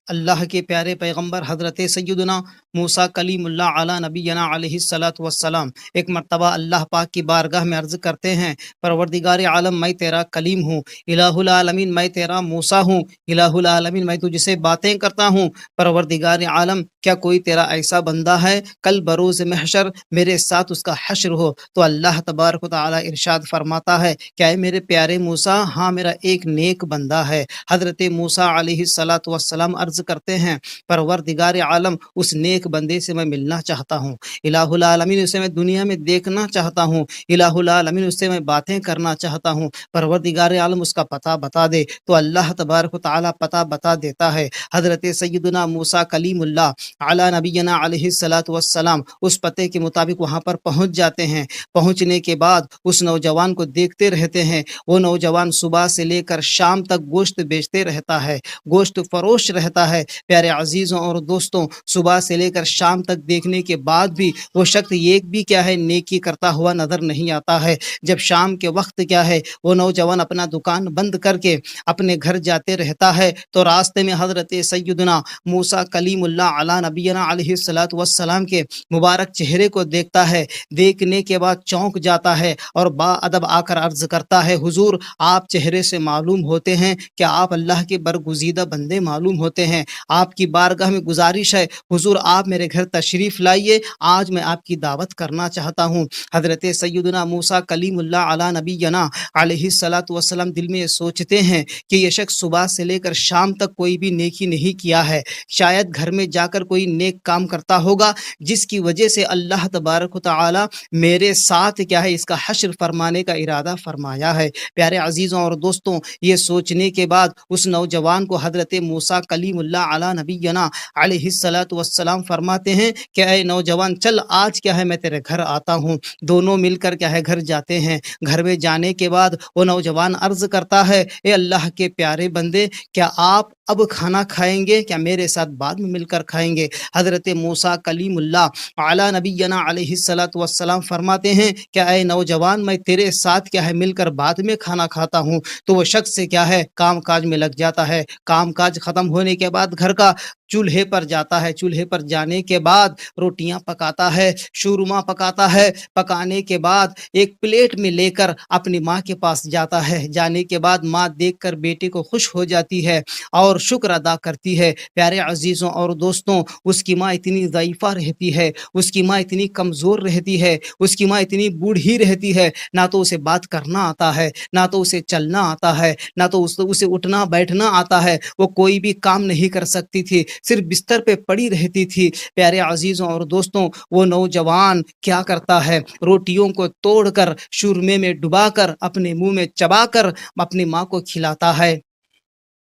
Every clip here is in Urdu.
اللہ کے پیارے پیغمبر حضرت سیدنا موسیٰ کلیم اللہ علی نبینا علیہ الصلاۃ والسلام ایک مرتبہ اللہ پاک کی بارگاہ میں عرض کرتے ہیں، پروردگار عالم میں تیرا کلیم ہوں، الہ العالمین میں تیرا موسیٰ ہوں، الہ العالمین میں تجھ سے باتیں کرتا ہوں۔ پروردگار عالم کیا کوئی تیرا ایسا بندہ ہے کل بروز محشر میرے ساتھ اس کا حشر ہو؟ تو اللہ تبارک و تعالی ارشاد فرماتا ہے کہ اے میرے پیارے موسیٰ، ہاں میرا ایک نیک بندہ ہے۔ حضرت موسیٰ علیہ الصلاۃ والسلام عرض کرتے ہیں، پروردگار عالم اس نیک بندے سے میں ملنا چاہتا ہوں، الہ العالمین اسے میں دنیا میں دیکھنا چاہتا ہوں، الہ العالمین اس سے میں باتیں کرنا چاہتا ہوں، پروردگار عالم اس کا پتہ بتا دے۔ تو اللہ تبارک و تعالی پتہ بتا دیتا ہے۔ حضرت سیدنا موسیٰ کلیم اللہ علی نبینا علیہ الصلاۃ والسلام اس پتے کے مطابق وہاں پر پہنچ جاتے ہیں۔ پہنچنے کے بعد اس نوجوان کو دیکھتے رہتے ہیں۔ وہ نوجوان صبح سے لے کر شام تک گوشت بیچتے رہتا ہے، گوشت فروش رہتا ہے۔ پیارے عزیزوں اور دوستوں، صبح سے لے کر شام تک دیکھنے کے بعد بھی وہ شخص ایک بھی کیا ہے نیکی کرتا ہوا نظر نہیں آتا ہے۔ جب شام کے وقت کیا ہے وہ نوجوان اپنا دکان بند کر کے اپنے گھر جاتے رہتا ہے، تو راستے میں حضرت سیدنا موسیٰ کلیم اللہ علی نبینا علیہ الصلاۃ والسلام کے مبارک چہرے کو دیکھتا ہے۔ دیکھنے کے بعد چونک جاتا ہے اور با ادب آ کر عرض کرتا ہے، حضور آپ چہرے سے معلوم ہوتے ہیں کہ آپ اللہ کے برگزیدہ بندے معلوم ہوتے ہیں۔ آپ کی بارگاہ میں گزارش ہے، حضور آپ میرے گھر تشریف لائیے، آج میں آپ کی دعوت کرنا چاہتا ہوں۔ حضرت سیدنا موسیٰ کلیم اللہ علی نبینا علیہ الصلاۃ والسلام دل میں سوچتے ہیں کہ یہ شخص صبح سے لے کر شام تک کوئی بھی نیکی نہیں کیا ہے، شاید گھر میں جا کر کوئی نیک کام کرتا ہوگا جس کی وجہ سے اللہ تبارک و تعالی میرے ساتھ کیا ہے اس کا حشر فرمانے کا ارادہ فرمایا ہے۔ پیارے عزیزوں اور دوستوں، یہ سوچنے کے بعد اس نوجوان کو حضرت موسیٰ کلیم اللہ علی نبینا علیہ الصلاۃ والسلام فرماتے ہیں کہ اے نوجوان چل آج کیا ہے میں تیرے گھر آتا ہوں۔ دونوں مل کر کیا ہے گھر جاتے ہیں۔ گھر میں جانے کے بعد وہ نوجوان عرض کرتا ہے، اے اللہ کے پیارے بندے، کیا آپ اب کھانا کھائیں گے؟ کیا میرے ساتھ بعد میں مل کر کھائیں گے؟ حضرت موسیٰ کلیم اللہ اعلیٰ نبینا علیہ الصلاۃ والسلام فرماتے ہیں کہ اے نوجوان میں تیرے ساتھ کیا ہے مل کر بعد میں کھانا کھاتا ہوں۔ تو وہ شخص سے کیا ہے کام کاج میں لگ جاتا ہے۔ کام کاج ختم ہونے کے بعد گھر کا چولہے پر جاتا ہے۔ چولہے پر جانے کے بعد روٹیاں پکاتا ہے، شورما پکاتا ہے۔ پکانے کے بعد ایک پلیٹ میں لے کر اپنی ماں کے پاس جاتا ہے۔ جانے کے بعد ماں دیکھ کر بیٹے کو خوش ہو جاتی ہے اور شکر ادا کرتی ہے۔ پیارے عزیزوں اور دوستوں، اس کی ماں اتنی ضعیفہ رہتی ہے، اس کی ماں اتنی کمزور رہتی ہے، اس کی ماں اتنی بوڑھی رہتی ہے، نہ تو اسے بات کرنا آتا ہے، نہ تو اسے چلنا آتا ہے، نہ تو اسے اٹھنا بیٹھنا آتا ہے۔ وہ کوئی بھی کام نہیں کر سکتی تھی، صرف بستر پہ پڑی رہتی تھی۔ پیارے عزیزوں اور دوستوں، وہ نوجوان کیا کرتا ہے، روٹیوں کو توڑ کر شورمے میں ڈبا کر اپنے منہ میں چبا کر اپنی ماں کو کھلاتا ہے۔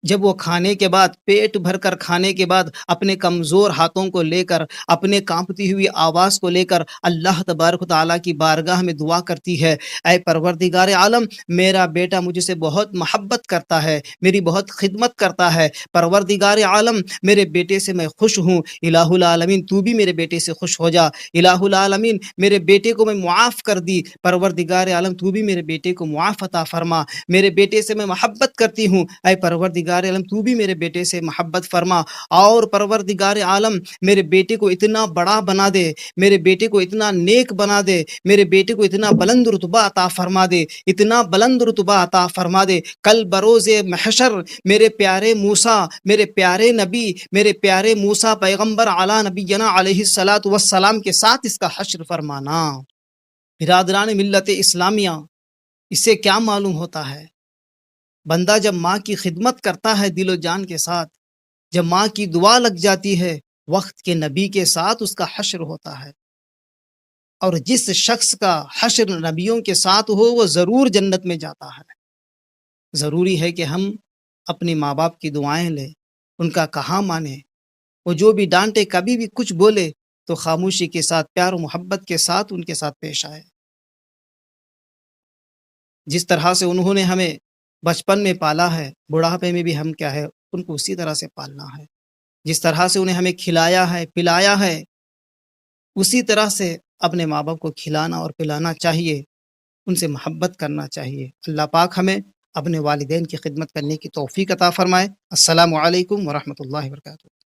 جب وہ کھانے کے بعد پیٹ بھر کر کھانے کے بعد اپنے کمزور ہاتھوں کو لے کر اپنے کانپتی ہوئی آواز کو لے کر اللہ تبارک و تعالیٰ کی بارگاہ میں دعا کرتی ہے، اے پروردگار عالم میرا بیٹا مجھ سے بہت محبت کرتا ہے، میری بہت خدمت کرتا ہے، پروردگار عالم میرے بیٹے سے میں خوش ہوں، الہ العالمین تو بھی میرے بیٹے سے خوش ہو جا، الہ العالمین میرے بیٹے کو میں معاف کر دی، پروردگار عالم تو بھی میرے بیٹے کو معاف عطا فرما، میرے بیٹے سے میں محبت کرتی ہوں، اے پروردگار عالم تو بھی میرے بیٹے سے محبت فرما، اور پروردگار عالم میرے بیٹے کو اتنا بڑا بنا دے، میرے بیٹے کو اتنا نیک بنا دے، میرے بیٹے کو اتنا بلند رتبہ عطا فرما دے، اتنا بلند رتبہ عطا فرما دے، کل بروز محشر میرے پیارے موسیٰ، میرے پیارے نبی، میرے پیارے موسیٰ پیغمبر اعلیٰ نبینا علیہ الصلاۃ والسلام کے ساتھ اس کا حشر فرمانا۔ برادران ملت اسلامیہ، اس سے کیا معلوم ہوتا ہے؟ بندہ جب ماں کی خدمت کرتا ہے دل و جان کے ساتھ، جب ماں کی دعا لگ جاتی ہے، وقت کے نبی کے ساتھ اس کا حشر ہوتا ہے، اور جس شخص کا حشر نبیوں کے ساتھ ہو وہ ضرور جنت میں جاتا ہے۔ ضروری ہے کہ ہم اپنی ماں باپ کی دعائیں لیں، ان کا کہا مانیں، وہ جو بھی ڈانٹے کبھی بھی کچھ بولے تو خاموشی کے ساتھ پیار و محبت کے ساتھ ان کے ساتھ پیش آئے۔ جس طرح سے انہوں نے ہمیں بچپن میں پالا ہے، بڑھاپے میں بھی ہم کیا ہے ان کو اسی طرح سے پالنا ہے۔ جس طرح سے انہیں ہمیں کھلایا ہے پلایا ہے، اسی طرح سے اپنے ماں باپ کو کھلانا اور پلانا چاہیے، ان سے محبت کرنا چاہیے۔ اللہ پاک ہمیں اپنے والدین کی خدمت کرنے کی توفیق عطا فرمائے۔ السلام علیکم ورحمۃ اللہ وبرکاتہ۔